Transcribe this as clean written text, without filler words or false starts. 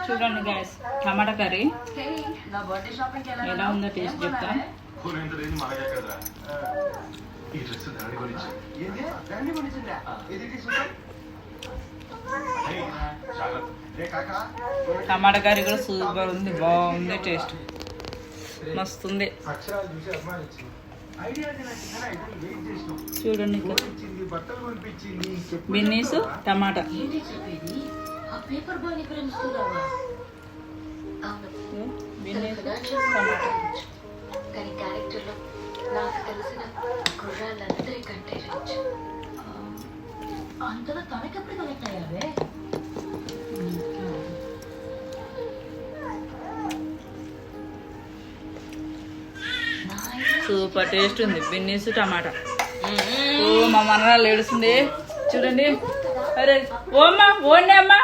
చూడండి గైస్, టమాటా కర్రీ ఎలా ఉందో టేస్ట్ చెప్తా. టమాటా కర్రీ కూడా సూపర్ ఉంది, బాగుంది, టేస్ట్ మస్తుంది. చూడండి బిన్నీస్ టమాటా కానీ క్యారెక్టర్లో నాకు తెలిసిన కుర్రాళ్ళందరి కంటే రిచ్. అంతలో తనకెప్పుడు కనెక్ట్ అయ్యావే? సూపర్ టేస్ట్ ఉంది బిన్నీస్ టమాటా. ఓ మా మనరాలు ఏడుస్తుంది చూడండి. అరే ఓ అమ్మా, ఓండి అమ్మా.